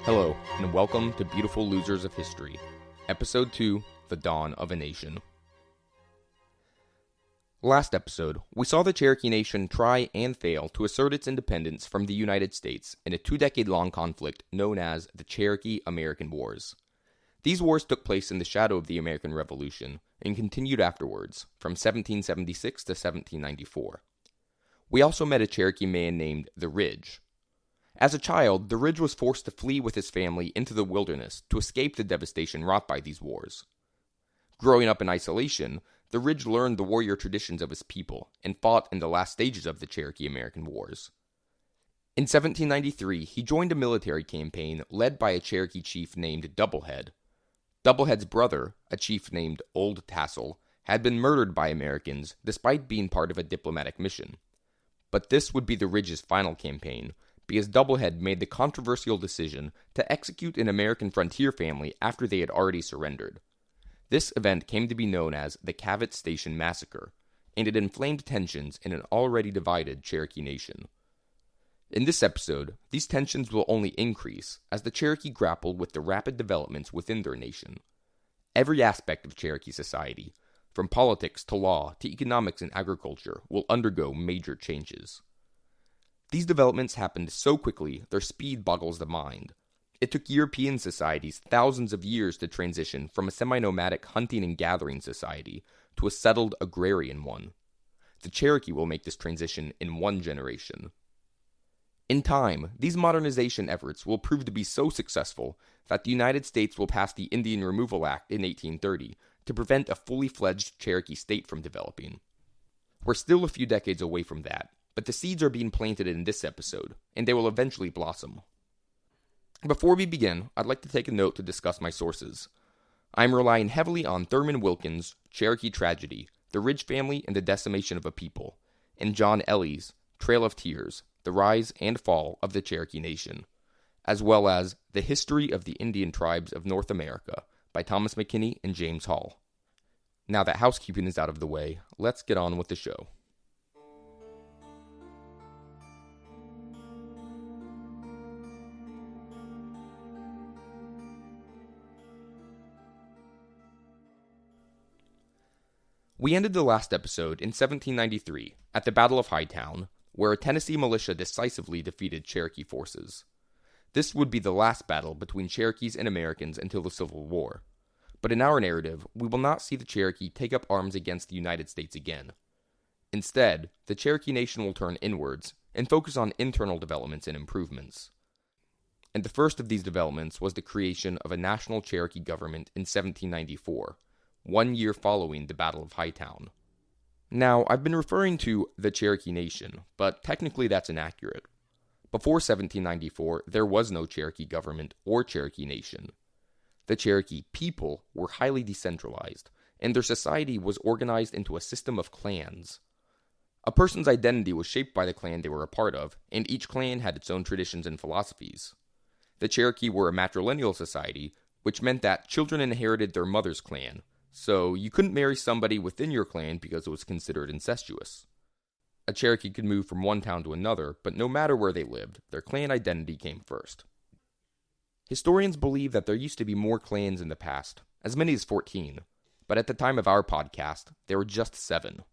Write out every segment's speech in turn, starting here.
Hello, and welcome to Beautiful Losers of History, Episode 2, The Dawn of a Nation. Last episode, we saw the Cherokee Nation try and fail to assert its independence from the United States in a 2-decade-long conflict known as the Cherokee-American Wars. These wars took place in the shadow of the American Revolution and continued afterwards, from 1776 to 1794. We also met a Cherokee man named the Ridge. As a child, the Ridge was forced to flee with his family into the wilderness to escape the devastation wrought by these wars. Growing up in isolation, the Ridge learned the warrior traditions of his people and fought in the last stages of the Cherokee-American Wars. In 1793, he joined a military campaign led by a Cherokee chief named Doublehead. Doublehead's brother, a chief named Old Tassel, had been murdered by Americans despite being part of a diplomatic mission. But this would be the Ridge's final campaign, because Doublehead made the controversial decision to execute an American frontier family after they had already surrendered. This event came to be known as the Cavett Station Massacre, and it inflamed tensions in an already divided Cherokee Nation. In this episode, these tensions will only increase as the Cherokee grapple with the rapid developments within their nation. Every aspect of Cherokee society, from politics to law to economics and agriculture, will undergo major changes. These developments happened so quickly, their speed boggles the mind. It took European societies thousands of years to transition from a semi-nomadic hunting and gathering society to a settled agrarian one. The Cherokee will make this transition in 1 generation. In time, these modernization efforts will prove to be so successful that the United States will pass the Indian Removal Act in 1830 to prevent a fully fledged Cherokee state from developing. We're still a few decades away from that, but the seeds are being planted in this episode, and they will eventually blossom. Before we begin, I'd like to take a note to discuss my sources. I'm relying heavily on Thurman Wilkins' Cherokee Tragedy, The Ridge Family and the Decimation of a People, and John Elley's Trail of Tears, The Rise and Fall of the Cherokee Nation, as well as The History of the Indian Tribes of North America by Thomas McKinney and James Hall. Now that housekeeping is out of the way, let's get on with the show. We ended the last episode in 1793 at the Battle of Hightown, where a Tennessee militia decisively defeated Cherokee forces. This would be the last battle between Cherokees and Americans until the Civil War. But in our narrative, we will not see the Cherokee take up arms against the United States again. Instead, the Cherokee Nation will turn inwards and focus on internal developments and improvements. And the first of these developments was the creation of a national Cherokee government in 1794, 1 year following the Battle of Hightown. Now, I've been referring to the Cherokee Nation, but technically that's inaccurate. Before 1794, there was no Cherokee government or Cherokee Nation. The Cherokee people were highly decentralized, and their society was organized into a system of clans. A person's identity was shaped by the clan they were a part of, and each clan had its own traditions and philosophies. The Cherokee were a matrilineal society, which meant that children inherited their mother's clan, so you couldn't marry somebody within your clan because it was considered incestuous. A Cherokee could move from one town to another, but no matter where they lived, their clan identity came first. Historians believe that there used to be more clans in the past, as many as 14, but at the time of our podcast, there were just 7.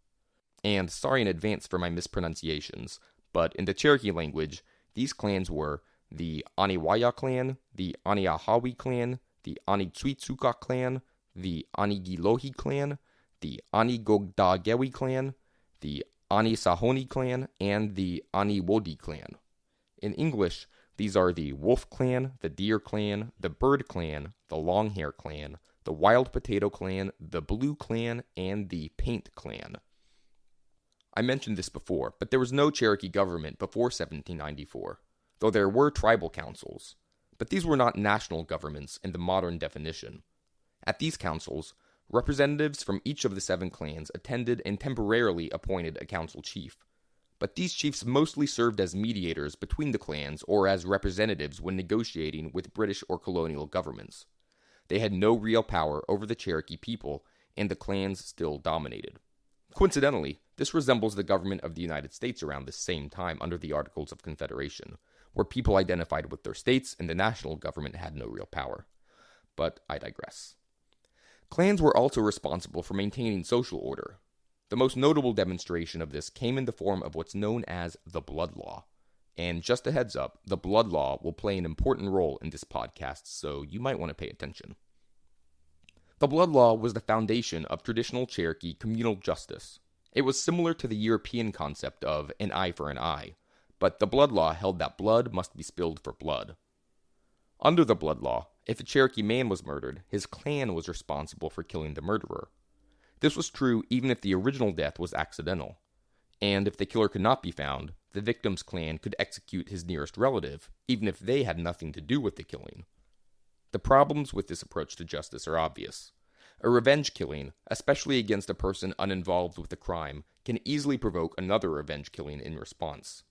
And sorry in advance for my mispronunciations, but in the Cherokee language, these clans were the Aniwaya clan, the Aniahawi clan, the Anitsuitsuka clan, the Anigilohi clan, the Anigogdagewi clan, the Anisahoni clan, and the Aniwodi clan. In English, these are the Wolf clan, the Deer clan, the Bird clan, the Longhair clan, the Wild Potato clan, the Blue clan, and the Paint clan. I mentioned this before, but there was no Cherokee government before 1794, though there were tribal councils. But these were not national governments in the modern definition. At these councils, representatives from each of the 7 clans attended and temporarily appointed a council chief. But these chiefs mostly served as mediators between the clans or as representatives when negotiating with British or colonial governments. They had no real power over the Cherokee people, and the clans still dominated. Coincidentally, this resembles the government of the United States around this same time under the Articles of Confederation, where people identified with their states and the national government had no real power. But I digress. Clans were also responsible for maintaining social order. The most notable demonstration of this came in the form of what's known as the blood law. And just a heads up, the blood law will play an important role in this podcast, so you might want to pay attention. The blood law was the foundation of traditional Cherokee communal justice. It was similar to the European concept of an eye for an eye, but the blood law held that blood must be spilled for blood. Under the blood law, if a Cherokee man was murdered, his clan was responsible for killing the murderer. This was true even if the original death was accidental. And if the killer could not be found, the victim's clan could execute his nearest relative, even if they had nothing to do with the killing. The problems with this approach to justice are obvious. A revenge killing, especially against a person uninvolved with the crime, can easily provoke another revenge killing in response.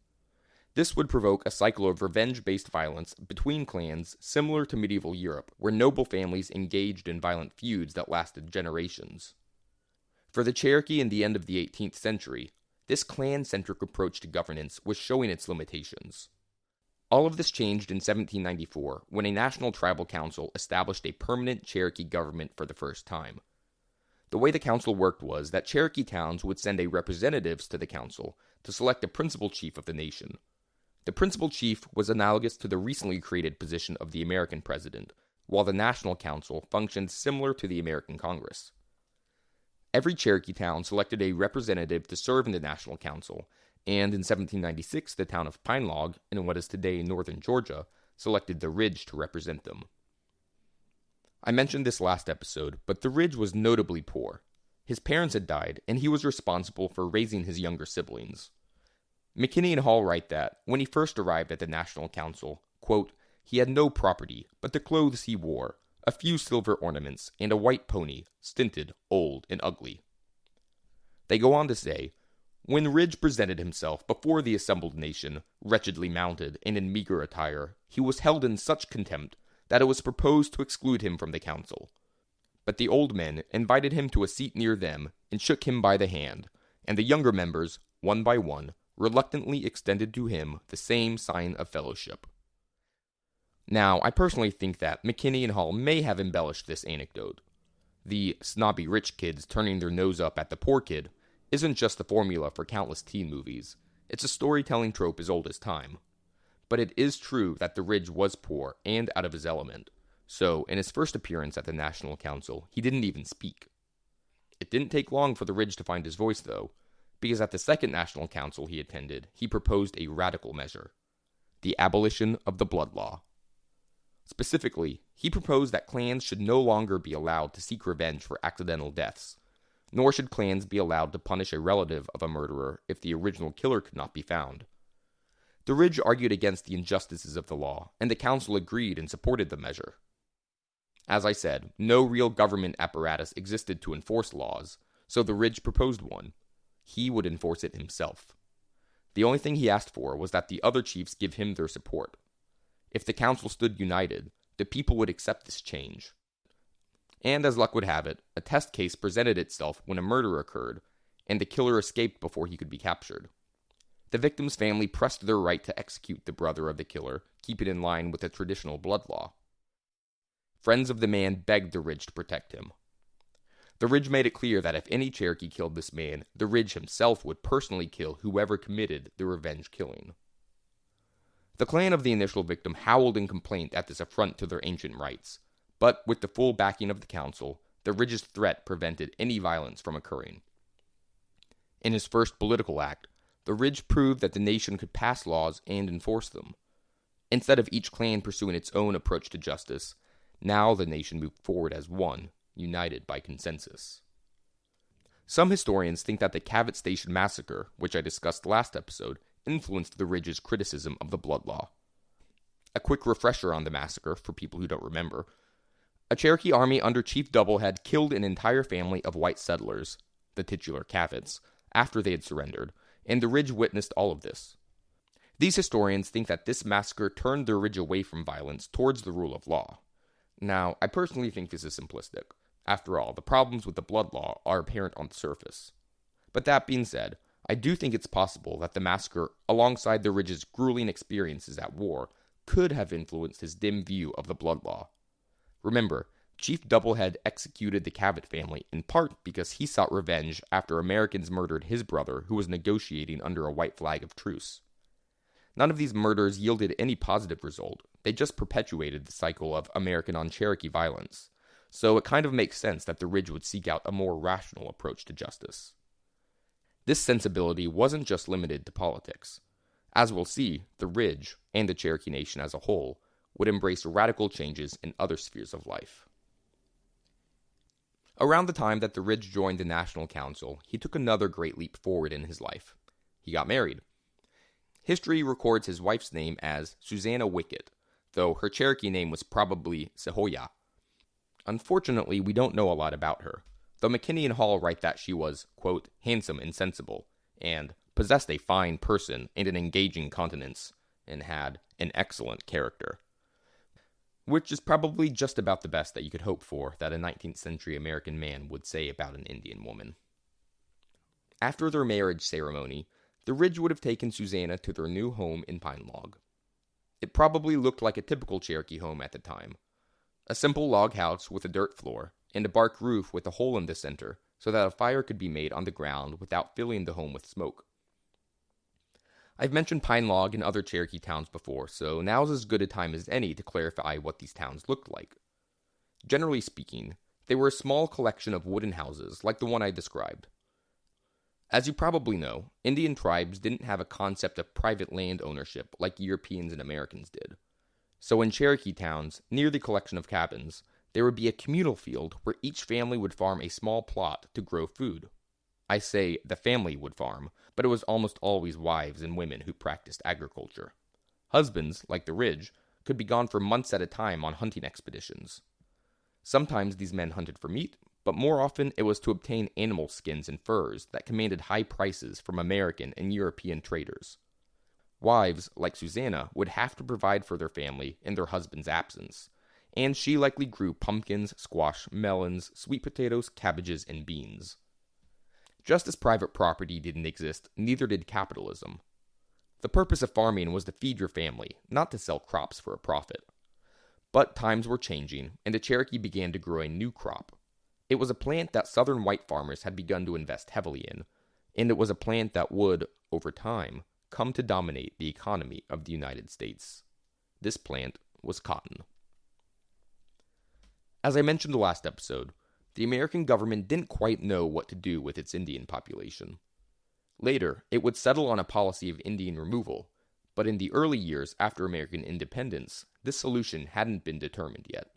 This would provoke a cycle of revenge-based violence between clans similar to medieval Europe, where noble families engaged in violent feuds that lasted generations. For the Cherokee in the end of the 18th century, this clan-centric approach to governance was showing its limitations. All of this changed in 1794 when a national tribal council established a permanent Cherokee government for the first time. The way the council worked was that Cherokee towns would send a representatives to the council to select a principal chief of the nation. The principal chief was analogous to the recently created position of the American president, while the national council functioned similar to the American Congress. Every Cherokee town selected a representative to serve in the national council, and in 1796 the town of Pine Log, in what is today northern Georgia, selected the Ridge to represent them. I mentioned this last episode, but the Ridge was notably poor. His parents had died, and he was responsible for raising his younger siblings. McKinney and Hall write that, when he first arrived at the National Council, quote, he had no property, but the clothes he wore, a few silver ornaments, and a white pony, stinted, old, and ugly. They go on to say, when Ridge presented himself before the assembled nation, wretchedly mounted and in meager attire, he was held in such contempt that it was proposed to exclude him from the council. But the old men invited him to a seat near them and shook him by the hand, and the younger members, one by one, reluctantly extended to him the same sign of fellowship. Now, I personally think that McKinney and Hall may have embellished this anecdote. The snobby rich kids turning their nose up at the poor kid isn't just the formula for countless teen movies. It's a storytelling trope as old as time. But it is true that the Ridge was poor and out of his element, so in his first appearance at the National Council, he didn't even speak. It didn't take long for the Ridge to find his voice, though, because at the second National Council he attended, he proposed a radical measure: the abolition of the blood law. Specifically, he proposed that clans should no longer be allowed to seek revenge for accidental deaths, nor should clans be allowed to punish a relative of a murderer if the original killer could not be found. The Ridge argued against the injustices of the law, and the council agreed and supported the measure. As I said, no real government apparatus existed to enforce laws, so the Ridge proposed one. He would enforce it himself. The only thing he asked for was that the other chiefs give him their support. If the council stood united, the people would accept this change. And as luck would have it, a test case presented itself when a murder occurred, and the killer escaped before he could be captured. The victim's family pressed their right to execute the brother of the killer, keep it in line with the traditional blood law. Friends of the man begged the Ridge to protect him. The Ridge made it clear that if any Cherokee killed this man, the Ridge himself would personally kill whoever committed the revenge killing. The clan of the initial victim howled in complaint at this affront to their ancient rights, but with the full backing of the council, the Ridge's threat prevented any violence from occurring. In his first political act, the Ridge proved that the nation could pass laws and enforce them. Instead of each clan pursuing its own approach to justice, now the nation moved forward as one, united by consensus. Some historians think that the Cavett Station massacre, which I discussed last episode, influenced the Ridge's criticism of the blood law. A quick refresher on the massacre, for people who don't remember. A Cherokee army under Chief Doublehead killed an entire family of white settlers, the titular Cavetts, after they had surrendered, and the Ridge witnessed all of this. These historians think that this massacre turned the Ridge away from violence towards the rule of law. Now, I personally think this is simplistic. After all, the problems with the blood law are apparent on the surface. But that being said, I do think it's possible that the massacre, alongside the Ridge's grueling experiences at war, could have influenced his dim view of the blood law. Remember, Chief Doublehead executed the Cabot family in part because he sought revenge after Americans murdered his brother who was negotiating under a white flag of truce. None of these murders yielded any positive result, they just perpetuated the cycle of American on Cherokee violence, so it kind of makes sense that the Ridge would seek out a more rational approach to justice. This sensibility wasn't just limited to politics. As we'll see, the Ridge, and the Cherokee Nation as a whole, would embrace radical changes in other spheres of life. Around the time that the Ridge joined the National Council, he took another great leap forward in his life. He got married. History records his wife's name as Susanna Wickett, though her Cherokee name was probably Sehoya. Unfortunately, we don't know a lot about her, though McKinney and Hall write that she was, quote, handsome and sensible, and possessed a fine person and an engaging countenance, and had an excellent character. Which is probably just about the best that you could hope for that a 19th century American man would say about an Indian woman. After their marriage ceremony, the Ridge would have taken Susanna to their new home in Pine Log. It probably looked like a typical Cherokee home at the time. A simple log house with a dirt floor, and a bark roof with a hole in the center so that a fire could be made on the ground without filling the home with smoke. I've mentioned Pine Log and other Cherokee towns before, so now's as good a time as any to clarify what these towns looked like. Generally speaking, they were a small collection of wooden houses like the one I described. As you probably know, Indian tribes didn't have a concept of private land ownership like Europeans and Americans did. So in Cherokee towns, near the collection of cabins, there would be a communal field where each family would farm a small plot to grow food. I say the family would farm, but it was almost always wives and women who practiced agriculture. Husbands, like the Ridge, could be gone for months at a time on hunting expeditions. Sometimes these men hunted for meat, but more often it was to obtain animal skins and furs that commanded high prices from American and European traders. Wives, like Susanna, would have to provide for their family in their husband's absence, and she likely grew pumpkins, squash, melons, sweet potatoes, cabbages, and beans. Just as private property didn't exist, neither did capitalism. The purpose of farming was to feed your family, not to sell crops for a profit. But times were changing, and the Cherokee began to grow a new crop. It was a plant that southern white farmers had begun to invest heavily in, and it was a plant that would, over time, come to dominate the economy of the United States. This plant was cotton. As I mentioned the last episode, the American government didn't quite know what to do with its Indian population. Later, it would settle on a policy of Indian removal, but in the early years after American independence, this solution hadn't been determined yet.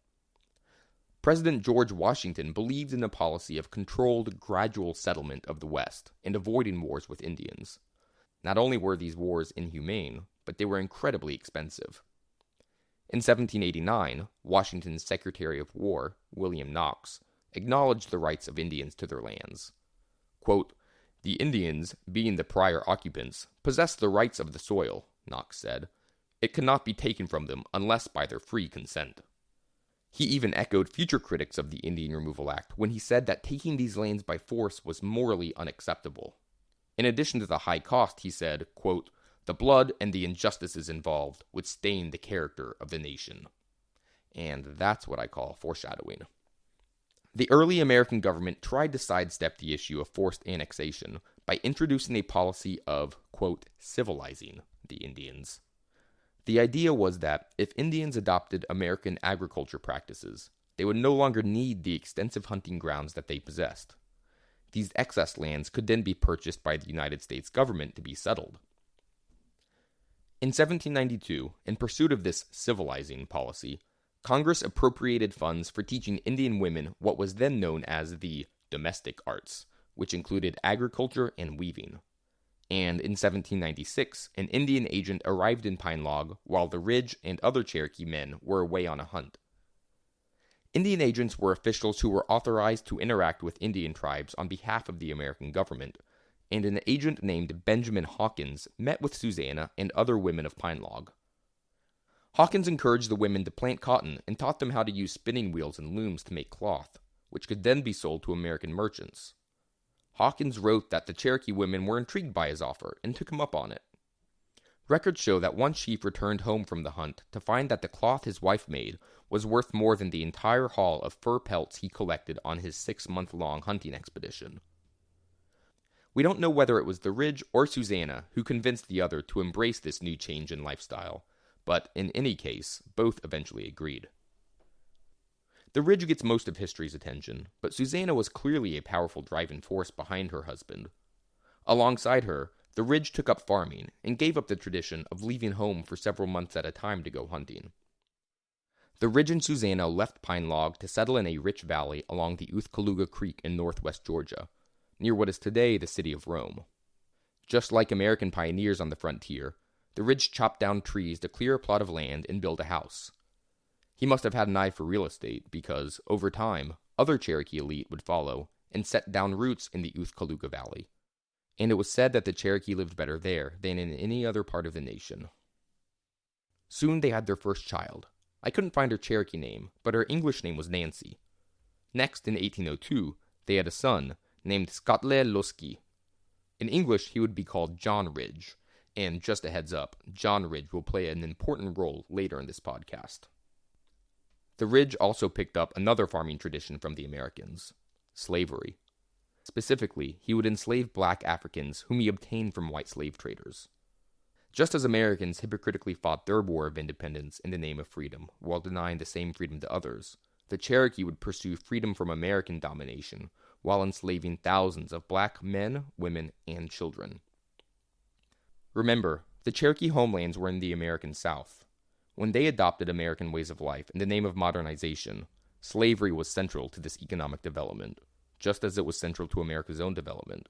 President George Washington believed in a policy of controlled, gradual settlement of the West and avoiding wars with Indians. Not only were these wars inhumane, but they were incredibly expensive. In 1789, Washington's Secretary of War, William Knox, acknowledged the rights of Indians to their lands. Quote, "The Indians, being the prior occupants, possess the rights of the soil," Knox said. "It cannot be taken from them unless by their free consent." He even echoed future critics of the Indian Removal Act when he said that taking these lands by force was morally unacceptable. In addition to the high cost, he said, quote, "The blood and the injustices involved would stain the character of the nation." And that's what I call foreshadowing. The early American government tried to sidestep the issue of forced annexation by introducing a policy of, quote, civilizing the Indians. The idea was that if Indians adopted American agriculture practices, they would no longer need the extensive hunting grounds that they possessed. These excess lands could then be purchased by the United States government to be settled. In 1792, in pursuit of this civilizing policy, Congress appropriated funds for teaching Indian women what was then known as the domestic arts, which included agriculture and weaving. And in 1796, an Indian agent arrived in Pine Log while the Ridge and other Cherokee men were away on a hunt. Indian agents were officials who were authorized to interact with Indian tribes on behalf of the American government, and an agent named Benjamin Hawkins met with Susanna and other women of Pine Log. Hawkins encouraged the women to plant cotton and taught them how to use spinning wheels and looms to make cloth, which could then be sold to American merchants. Hawkins wrote that the Cherokee women were intrigued by his offer and took him up on it. Records show that one chief returned home from the hunt to find that the cloth his wife made was worth more than the entire haul of fur pelts he collected on his 6-month-long hunting expedition. We don't know whether it was the Ridge or Susanna who convinced the other to embrace this new change in lifestyle, but in any case, both eventually agreed. The Ridge gets most of history's attention, but Susanna was clearly a powerful driving force behind her husband. Alongside her, the Ridge took up farming and gave up the tradition of leaving home for several months at a time to go hunting. The Ridge and Susanna left Pine Log to settle in a rich valley along the Uthkaluga Creek in northwest Georgia, near what is today the city of Rome. Just like American pioneers on the frontier, the Ridge chopped down trees to clear a plot of land and build a house. He must have had an eye for real estate because, over time, other Cherokee elite would follow and set down roots in the Uthkaluga Valley, and it was said that the Cherokee lived better there than in any other part of the nation. Soon they had their first child. I couldn't find her Cherokee name, but her English name was Nancy. Next, in 1802, they had a son named Skatle Loski. In English, he would be called John Ridge, and just a heads up, John Ridge will play an important role later in this podcast. The Ridge also picked up another farming tradition from the Americans, slavery. Specifically, he would enslave black Africans whom he obtained from white slave traders. Just as Americans hypocritically fought their war of independence in the name of freedom while denying the same freedom to others, the Cherokee would pursue freedom from American domination while enslaving thousands of black men, women, and children. Remember, the Cherokee homelands were in the American South. When they adopted American ways of life in the name of modernization, slavery was central to this economic development, just as it was central to America's own development.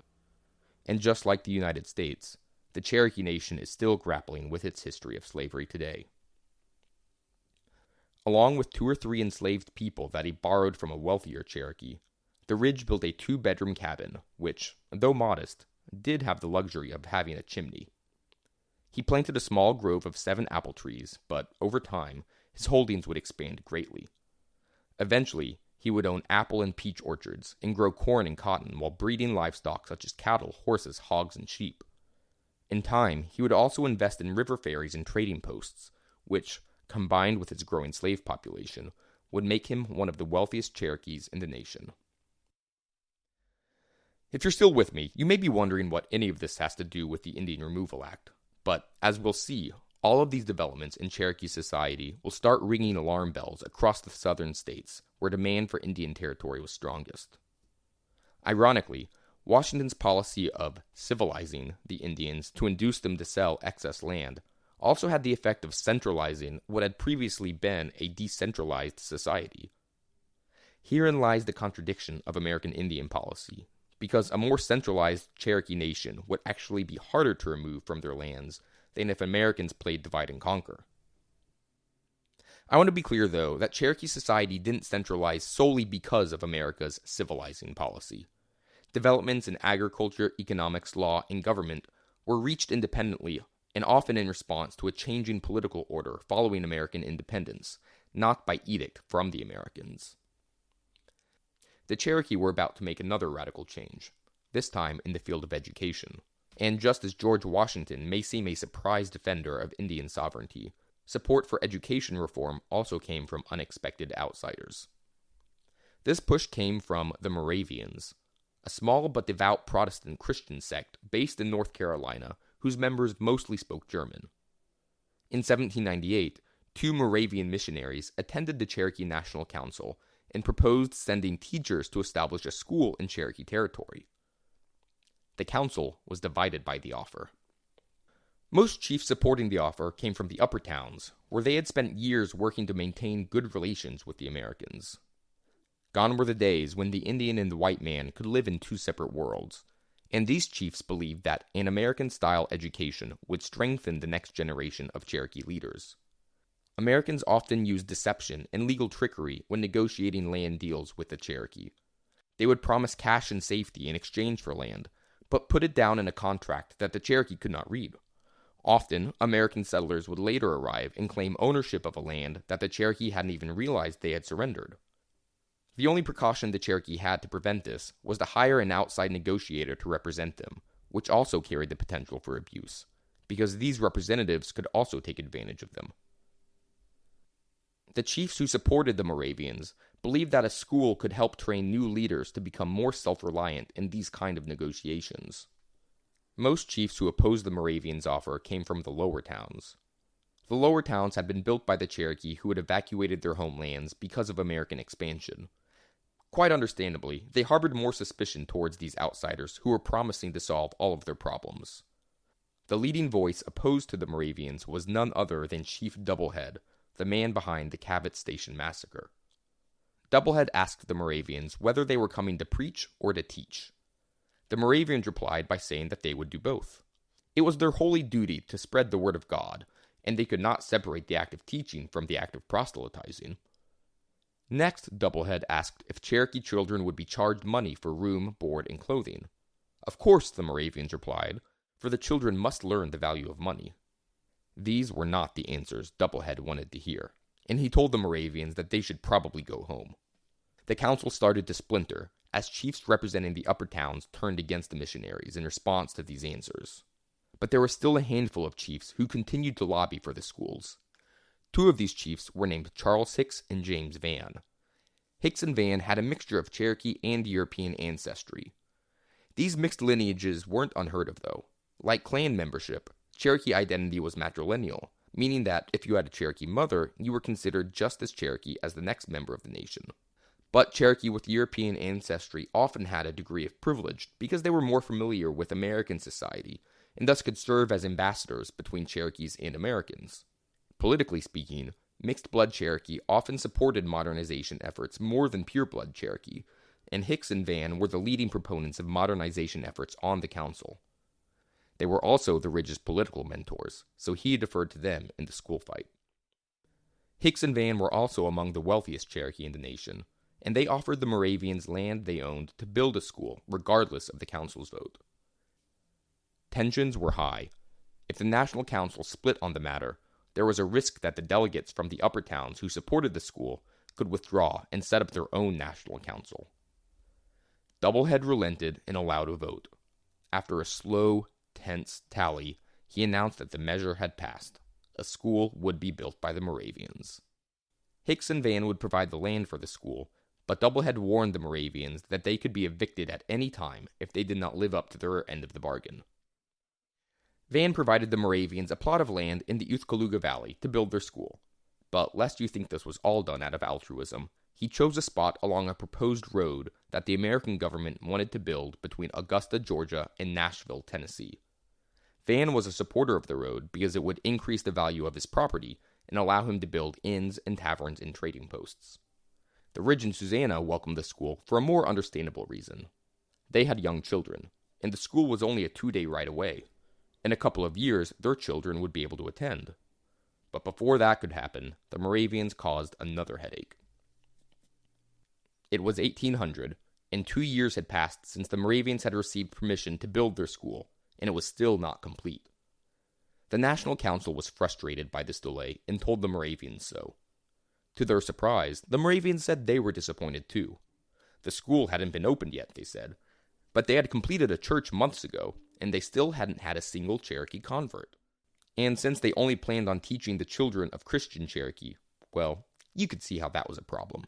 And just like the United States, the Cherokee Nation is still grappling with its history of slavery today. Along with 2 or 3 enslaved people that he borrowed from a wealthier Cherokee, the Ridge built a 2-bedroom cabin, which, though modest, did have the luxury of having a chimney. He planted a small grove of 7 apple trees, but over time, his holdings would expand greatly. Eventually, he would own apple and peach orchards and grow corn and cotton while breeding livestock such as cattle, horses, hogs, and sheep. In time, he would also invest in river ferries and trading posts, which, combined with its growing slave population, would make him one of the wealthiest Cherokees in the nation. If you're still with me, you may be wondering what any of this has to do with the Indian Removal Act. But, as we'll see, all of these developments in Cherokee society will start ringing alarm bells across the southern states where demand for Indian territory was strongest. Ironically, Washington's policy of civilizing the Indians to induce them to sell excess land also had the effect of centralizing what had previously been a decentralized society. Herein lies the contradiction of American Indian policy, because a more centralized Cherokee Nation would actually be harder to remove from their lands than if Americans played divide and conquer. I want to be clear, though, that Cherokee society didn't centralize solely because of America's civilizing policy. Developments in agriculture, economics, law, and government were reached independently and often in response to a changing political order following American independence, not by edict from the Americans. The Cherokee were about to make another radical change, this time in the field of education. And just as George Washington may seem a surprised defender of Indian sovereignty, support for education reform also came from unexpected outsiders. This push came from the Moravians, a small but devout Protestant Christian sect based in North Carolina whose members mostly spoke German. In 1798, 2 Moravian missionaries attended the Cherokee National Council and proposed sending teachers to establish a school in Cherokee territory. The council was divided by the offer. Most chiefs supporting the offer came from the upper towns, where they had spent years working to maintain good relations with the Americans. Gone were the days when the Indian and the white man could live in 2 separate worlds, and these chiefs believed that an American-style education would strengthen the next generation of Cherokee leaders. Americans often used deception and legal trickery when negotiating land deals with the Cherokee. They would promise cash and safety in exchange for land, but put it down in a contract that the Cherokee could not read. Often, American settlers would later arrive and claim ownership of a land that the Cherokee hadn't even realized they had surrendered. The only precaution the Cherokee had to prevent this was to hire an outside negotiator to represent them, which also carried the potential for abuse, because these representatives could also take advantage of them. The chiefs who supported the Moravians believed that a school could help train new leaders to become more self-reliant in these kind of negotiations. Most chiefs who opposed the Moravians' offer came from the lower towns. The lower towns had been built by the Cherokee who had evacuated their homelands because of American expansion. Quite understandably, they harbored more suspicion towards these outsiders who were promising to solve all of their problems. The leading voice opposed to the Moravians was none other than Chief Doublehead, the man behind the Cabot Station massacre. Doublehead asked the Moravians whether they were coming to preach or to teach. The Moravians replied by saying that they would do both. It was their holy duty to spread the word of God, and they could not separate the act of teaching from the act of proselytizing. Next, Doublehead asked if Cherokee children would be charged money for room, board, and clothing. Of course, the Moravians replied, for the children must learn the value of money. These were not the answers Doublehead wanted to hear, and he told the Moravians that they should probably go home. The council started to splinter, as chiefs representing the upper towns turned against the missionaries in response to these answers. But there were still a handful of chiefs who continued to lobby for the schools. Two of these chiefs were named Charles Hicks and James Van. Hicks and Van had a mixture of Cherokee and European ancestry. These mixed lineages weren't unheard of, though. Like clan membership, Cherokee identity was matrilineal, meaning that if you had a Cherokee mother, you were considered just as Cherokee as the next member of the nation. But Cherokee with European ancestry often had a degree of privilege because they were more familiar with American society, and thus could serve as ambassadors between Cherokees and Americans. Politically speaking, mixed-blood Cherokee often supported modernization efforts more than pure-blood Cherokee, and Hicks and Van were the leading proponents of modernization efforts on the council. They were also the Ridge's political mentors, so he deferred to them in the school fight. Hicks and Van were also among the wealthiest Cherokee in the nation, and they offered the Moravians land they owned to build a school, regardless of the council's vote. Tensions were high. If the National Council split on the matter, there was a risk that the delegates from the upper towns who supported the school could withdraw and set up their own national council. Doublehead relented and allowed a vote. After a slow, tense tally, he announced that the measure had passed. A school would be built by the Moravians. Hicks and Van would provide the land for the school, but Doublehead warned the Moravians that they could be evicted at any time if they did not live up to their end of the bargain. Van provided the Moravians a plot of land in the Uthkaluga Valley to build their school, but lest you think this was all done out of altruism, he chose a spot along a proposed road that the American government wanted to build between Augusta, Georgia, and Nashville, Tennessee. Van was a supporter of the road because it would increase the value of his property and allow him to build inns and taverns and trading posts. The Ridge and Susanna welcomed the school for a more understandable reason. They had young children, and the school was only a 2-day ride away. In a couple of years, their children would be able to attend. But before that could happen, the Moravians caused another headache. It was 1800, and 2 years had passed since the Moravians had received permission to build their school, and it was still not complete. The National Council was frustrated by this delay and told the Moravians so. To their surprise, the Moravians said they were disappointed too. The school hadn't been opened yet, they said, but they had completed a church months ago, and they still hadn't had a single Cherokee convert. And since they only planned on teaching the children of Christian Cherokee, well, you could see how that was a problem.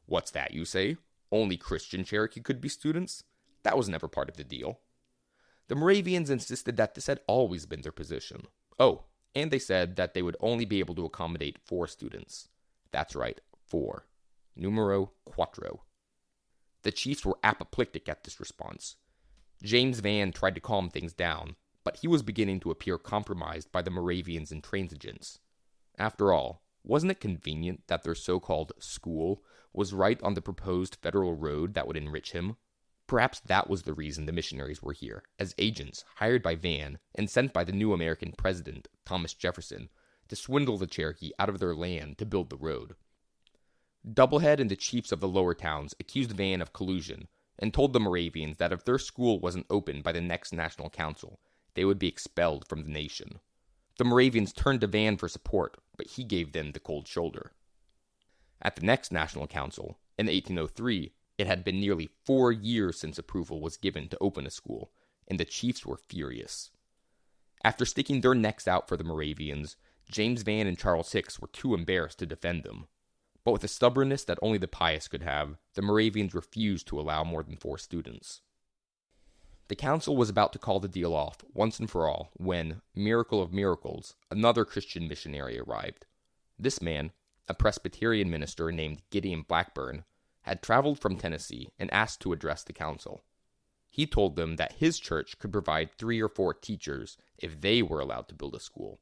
What's that, you say? Only Christian Cherokee could be students? That was never part of the deal. The Moravians insisted that this had always been their position. Oh, and they said that they would only be able to accommodate 4 students. That's right, 4. Numero quattro. The chiefs were apoplectic at this response. James Van tried to calm things down, but he was beginning to appear compromised by the Moravians' intransigence. After all, wasn't it convenient that their so-called school was right on the proposed federal road that would enrich him? Perhaps that was the reason the missionaries were here, as agents hired by Van and sent by the new American president, Thomas Jefferson, to swindle the Cherokee out of their land to build the road. Doublehead and the chiefs of the lower towns accused Van of collusion and told the Moravians that if their school wasn't opened by the next National Council, they would be expelled from the nation. The Moravians turned to Van for support, but he gave them the cold shoulder. At the next National Council, In 1803, it had been nearly 4 years since approval was given to open a school, and the chiefs were furious. After sticking their necks out for the Moravians, James Vann and Charles Hicks were too embarrassed to defend them. But with a stubbornness that only the pious could have, the Moravians refused to allow more than 4 students. The council was about to call the deal off once and for all when, miracle of miracles, another Christian missionary arrived. This man, a Presbyterian minister named Gideon Blackburn, had traveled from Tennessee and asked to address the council. He told them that his church could provide 3 or 4 teachers if they were allowed to build a school.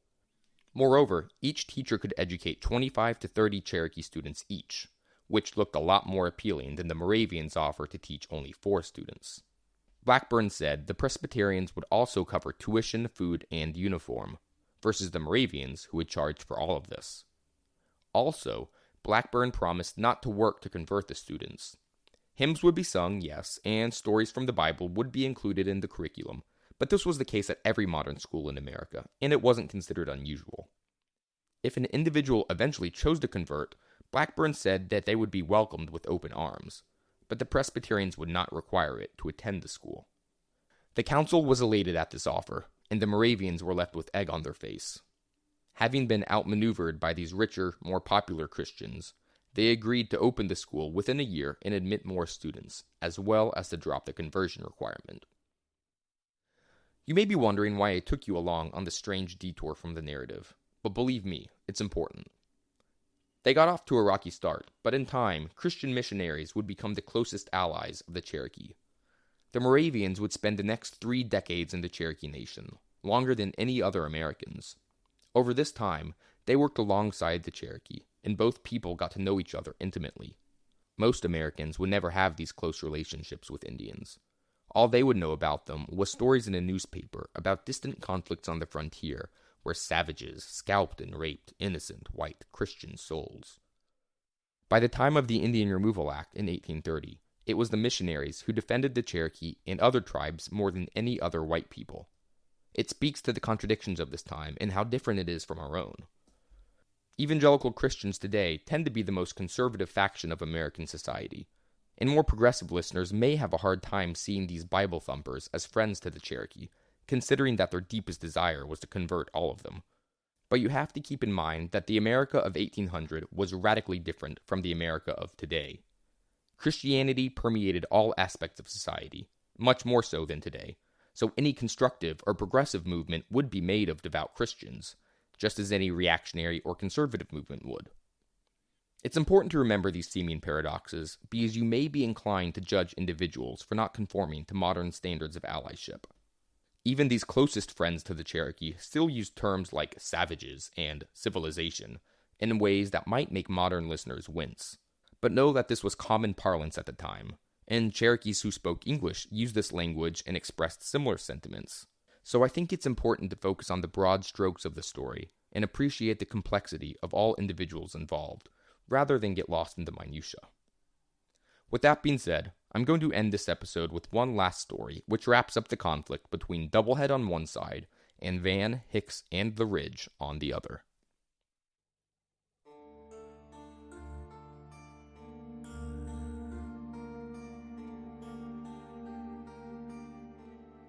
Moreover, each teacher could educate 25 to 30 Cherokee students each, which looked a lot more appealing than the Moravians' offer to teach only 4 students. Blackburn said the Presbyterians would also cover tuition, food, and uniform, versus the Moravians, who would charge for all of this. Also, Blackburn promised not to work to convert the students. Hymns would be sung, yes, and stories from the Bible would be included in the curriculum, but this was the case at every modern school in America, and it wasn't considered unusual. If an individual eventually chose to convert, Blackburn said that they would be welcomed with open arms, but the Presbyterians would not require it to attend the school. The council was elated at this offer, and the Moravians were left with egg on their face. Having been outmaneuvered by these richer, more popular Christians, they agreed to open the school within a year and admit more students, as well as to drop the conversion requirement. You may be wondering why I took you along on this strange detour from the narrative, but believe me, it's important. They got off to a rocky start, but in time, Christian missionaries would become the closest allies of the Cherokee. The Moravians would spend the next 3 decades in the Cherokee Nation, longer than any other Americans. Over this time, they worked alongside the Cherokee, and both people got to know each other intimately. Most Americans would never have these close relationships with Indians. All they would know about them was stories in a newspaper about distant conflicts on the frontier, where savages scalped and raped innocent white Christian souls. By the time of the Indian Removal Act in 1830, it was the missionaries who defended the Cherokee and other tribes more than any other white people. It speaks to the contradictions of this time and how different it is from our own. Evangelical Christians today tend to be the most conservative faction of American society, and more progressive listeners may have a hard time seeing these Bible thumpers as friends to the Cherokee, considering that their deepest desire was to convert all of them. But you have to keep in mind that the America of 1800 was radically different from the America of today. Christianity permeated all aspects of society, much more so than today, so any constructive or progressive movement would be made of devout Christians, just as any reactionary or conservative movement would. It's important to remember these seeming paradoxes, because you may be inclined to judge individuals for not conforming to modern standards of allyship. Even these closest friends to the Cherokee still use terms like savages and civilization in ways that might make modern listeners wince. But know that this was common parlance at the time, and Cherokees who spoke English used this language and expressed similar sentiments. So I think it's important to focus on the broad strokes of the story and appreciate the complexity of all individuals involved, rather than get lost in the minutiae. With that being said, I'm going to end this episode with one last story, which wraps up the conflict between Doublehead on one side and Vann, Hicks, and the Ridge on the other.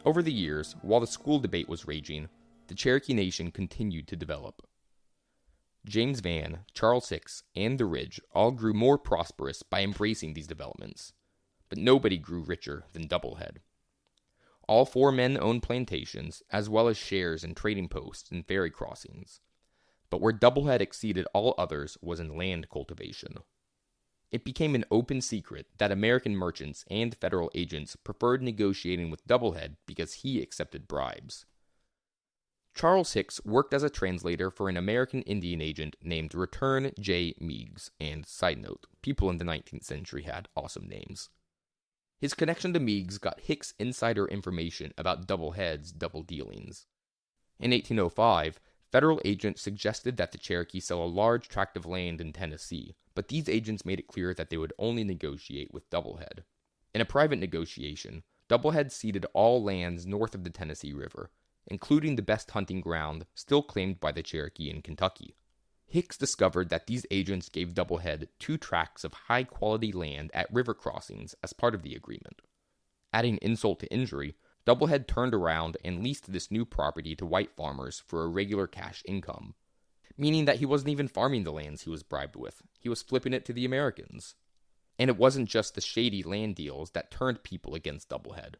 Over the years, while the school debate was raging, the Cherokee Nation continued to develop. James Vann, Charles Hicks, and the Ridge all grew more prosperous by embracing these developments, but nobody grew richer than Doublehead. All 4 men owned plantations, as well as shares in trading posts and ferry crossings, but where Doublehead exceeded all others was in land cultivation. It became an open secret that American merchants and federal agents preferred negotiating with Doublehead because he accepted bribes. Charles Hicks worked as a translator for an American Indian agent named Return J. Meigs, and side note, people in the 19th century had awesome names. His connection to Meigs got Hicks insider information about Doublehead's double dealings. In 1805, federal agents suggested that the Cherokee sell a large tract of land in Tennessee, but these agents made it clear that they would only negotiate with Doublehead. In a private negotiation, Doublehead ceded all lands north of the Tennessee River, including the best hunting ground still claimed by the Cherokee in Kentucky. Hicks discovered that these agents gave Doublehead 2 tracts of high-quality land at river crossings as part of the agreement. Adding insult to injury, Doublehead turned around and leased this new property to white farmers for a regular cash income, meaning that he wasn't even farming the lands he was bribed with, he was flipping it to the Americans. And it wasn't just the shady land deals that turned people against Doublehead.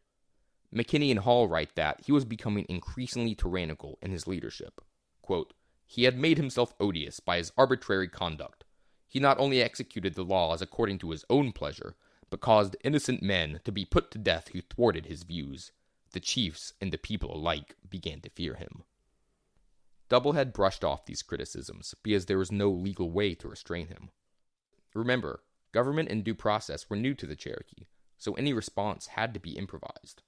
McKinney and Hall write that he was becoming increasingly tyrannical in his leadership. Quote, "He had made himself odious by his arbitrary conduct. He not only executed the laws according to his own pleasure, but caused innocent men to be put to death who thwarted his views. The chiefs and the people alike began to fear him." Doublehead brushed off these criticisms because there was no legal way to restrain him. Remember, government and due process were new to the Cherokee, so any response had to be improvised.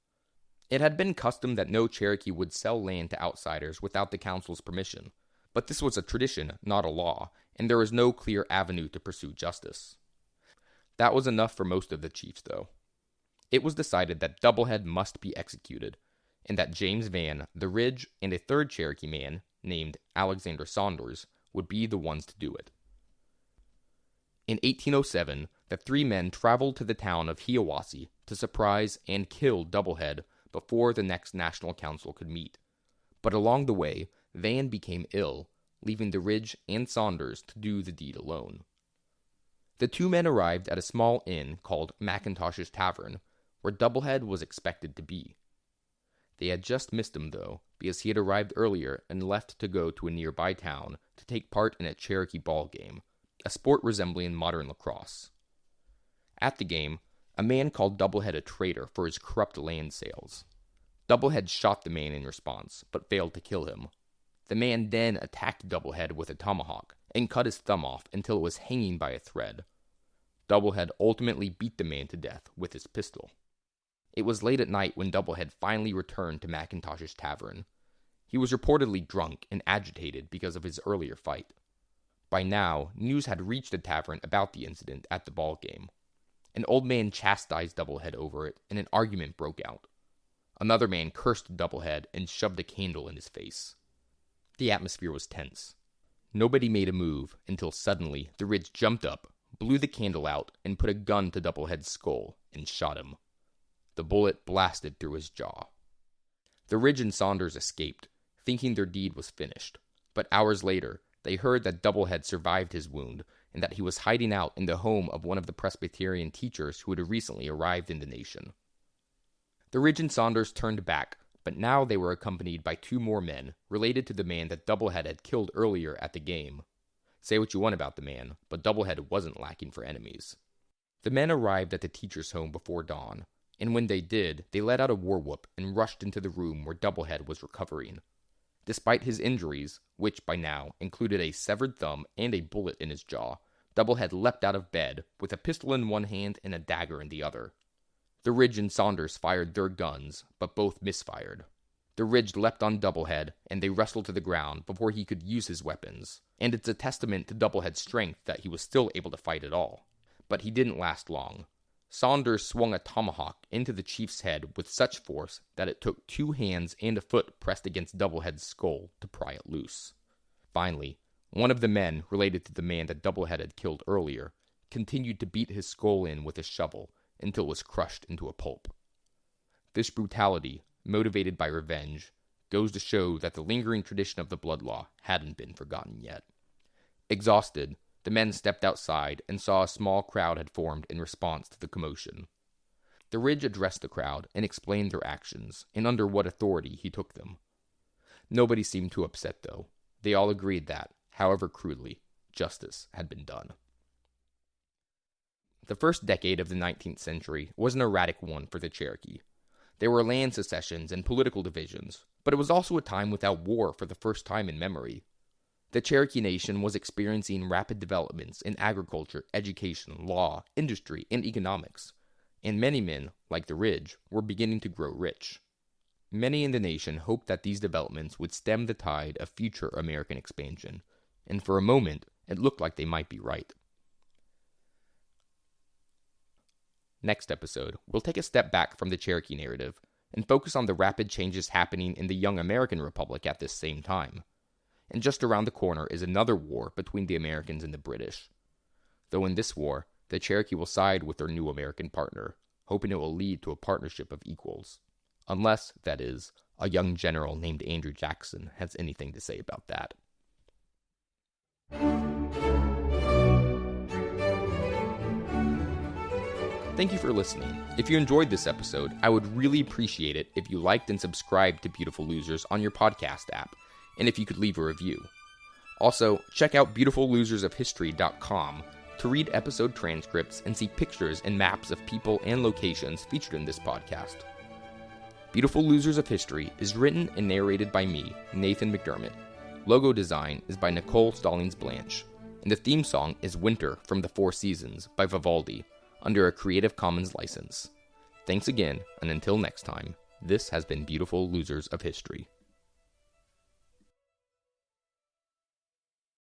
It had been custom that no Cherokee would sell land to outsiders without the council's permission, but this was a tradition, not a law, and there was no clear avenue to pursue justice. That was enough for most of the chiefs, though. It was decided that Doublehead must be executed, and that James Van, the Ridge, and a third Cherokee man, named Alexander Saunders, would be the ones to do it. In 1807, the 3 men traveled to the town of Hiawassee to surprise and kill Doublehead before the next National Council could meet. But along the way, Van became ill, leaving the Ridge and Saunders to do the deed alone. The 2 men arrived at a small inn called McIntosh's Tavern, where Doublehead was expected to be. They had just missed him, though, because he had arrived earlier and left to go to a nearby town to take part in a Cherokee ball game, a sport resembling modern lacrosse. At the game, a man called Doublehead a traitor for his corrupt land sales. Doublehead shot the man in response, but failed to kill him. The man then attacked Doublehead with a tomahawk and cut his thumb off until it was hanging by a thread. Doublehead ultimately beat the man to death with his pistol. It was late at night when Doublehead finally returned to McIntosh's Tavern. He was reportedly drunk and agitated because of his earlier fight. By now, news had reached the tavern about the incident at the ball game. An old man chastised Doublehead over it, and an argument broke out. Another man cursed Doublehead and shoved a candle in his face. The atmosphere was tense. Nobody made a move until suddenly the Ridge jumped up, blew the candle out, and put a gun to Doublehead's skull and shot him. The bullet blasted through his jaw. The Ridge and Saunders escaped, thinking their deed was finished, but hours later, they heard that Doublehead survived his wound and that he was hiding out in the home of one of the Presbyterian teachers who had recently arrived in the nation. The Ridge and Saunders turned back, but now they were accompanied by 2 more men related to the man that Doublehead had killed earlier at the game. Say what you want about the man, but Doublehead wasn't lacking for enemies. The men arrived at the teacher's home before dawn, and when they did, they let out a war whoop and rushed into the room where Doublehead was recovering. Despite his injuries, which by now included a severed thumb and a bullet in his jaw, Doublehead leapt out of bed with a pistol in one hand and a dagger in the other. The Ridge and Saunders fired their guns, but both misfired. The Ridge leapt on Doublehead, and they wrestled to the ground before he could use his weapons, and it's a testament to Doublehead's strength that he was still able to fight at all. But he didn't last long. Saunders swung a tomahawk into the chief's head with such force that it took 2 hands and a foot pressed against Doublehead's skull to pry it loose. Finally, one of the men related to the man that Doublehead had killed earlier continued to beat his skull in with a shovel until it was crushed into a pulp. This brutality, motivated by revenge, goes to show that the lingering tradition of the blood law hadn't been forgotten yet. Exhausted, the men stepped outside and saw a small crowd had formed in response to the commotion. The Ridge addressed the crowd and explained their actions and under what authority he took them. Nobody seemed too upset, though. They all agreed that, however crudely, justice had been done. The first decade of the 19th century was an erratic one for the Cherokee. There were land secessions and political divisions, but it was also a time without war for the first time in memory. The Cherokee Nation was experiencing rapid developments in agriculture, education, law, industry, and economics, and many men, like the Ridge, were beginning to grow rich. Many in the nation hoped that these developments would stem the tide of future American expansion, and for a moment, it looked like they might be right. Next episode, we'll take a step back from the Cherokee narrative and focus on the rapid changes happening in the young American Republic at this same time. and just around the corner is another war between the Americans and the British. Though in this war, the Cherokee will side with their new American partner, hoping it will lead to a partnership of equals. Unless, that is, a young general named Andrew Jackson has anything to say about that. Thank you for listening. If you enjoyed this episode, I would really appreciate it if you liked and subscribed to Beautiful Losers on your podcast app, and if you could leave a review. Also, check out beautifullosersofhistory.com to read episode transcripts and see pictures and maps of people and locations featured in this podcast. Beautiful Losers of History is written and narrated by me, Nathan McDermott. Logo design is by Nicole Stallings-Blanche, and the theme song is Winter from the Four Seasons by Vivaldi, under a Creative Commons license. Thanks again, and until next time, this has been Beautiful Losers of History.